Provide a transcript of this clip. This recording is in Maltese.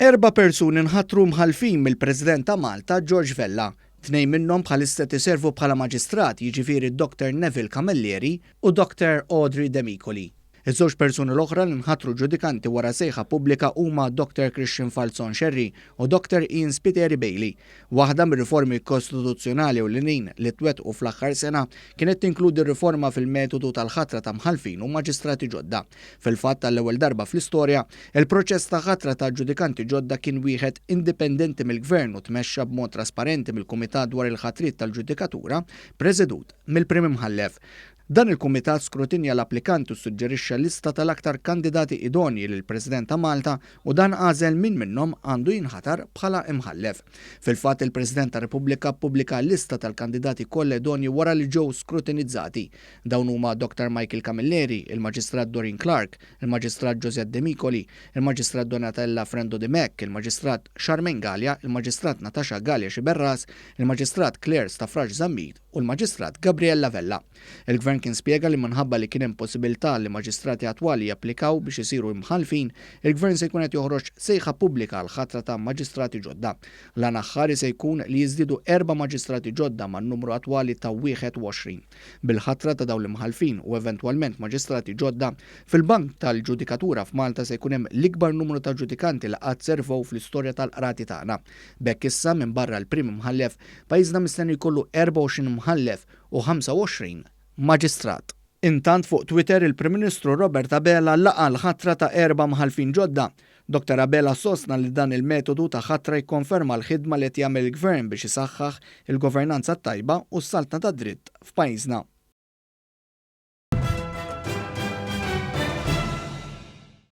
4 persuni nħatru mħallfin mill-President ta' Malta George Vella. Tnejn minnhom bħalissa iservu bħala maġistrat, jiġifieri Dr Neville Camilleri u Dr Audrey Demicoli. Iż-żewġ persuni l-oħra li nħatru ġudikanti wara sejħa pubblika huma Dr Christian Falzon Scerri u Dr Ian Spiteri Bailey. Waħda mir-riformi kostituzzjonali u l-inin li twettqu fl-aħħar sena kienet tinkludi r-riforma fil-metodu tal-ħatra ta' mħallfin u maġistrati ġodda. Fil-fatt tal-ewwel darba fl-istorja, il-proċess ta' ħatra ta' ġudikanti ġodda kien wieħed indipendenti mill-Gvern u tmexxa b'mod trasparenti mill-Kumitat dwar il-ħatriet tal-ġudikatura, preżedut mill-Prim Imħallef. Dan il-Kumitat skrutinja l-applikanti u suġġerixxa lista tal-aktar kandidati idonji lill-President ta' Malta u dan għażel min minnhom għandu jinħatar bħala imħallef. Fil-fatt il-President ta' Repubblika ppubblika lista tal-kandidati kollha idonji wara li ġew skrutinizzati. Dawn huma Dr Neville Camilleri, il-Maġistrat Dr Clark, il-Maġistrat Dr Demicoli, il-Maġistrat Donatella Frendo de Mek, il-Maġistrat Charmaine Gallia, il-Maġistrat Natasha Gallia Xiberras, il-Maġistrat Claire Stafraġ Zammit u l-Maġistrat Gabriella Vella. Il-Gvern kien spjega li minħabba li kien hemm possibilità li maġistrati attwali japplikaw biex isiru imħallfin, il-Gvern se jkun qed joħroġ sejħa pubblika għal ħatra ta' maġistrati ġodda. L-għan aħħari se jkun li jiżdiedu 4 maġistrati ġodda man-numru attwali ta' 21. Bil-ħatra ta' dawn l-imħallfin u eventwalment maġistrati ġodda, fil-bank tal-ġudikatura f'Malta se jkun hemm l-ikbar numru ta' ġudikanti li qatt servow fl-istorja tal-qrati tagħna. Bekk issa minn barra l-Prim Imħallef pajjiżna mistenni jkollu 24 imħallef u 25 maġistrat. Intant fuq Twitter il-Prim Ministru Robert Abela laqa l-ħatra ta' Erba Imħallfin Ġodda. Dr Abela sostna li dan il-metodu ta' ħatra jikkonferma l-ħidma li qed jagħmel il-Gvern biex isaħħaħ il-governanza tajba u s-saltna ta' dritt f'pajjiżna.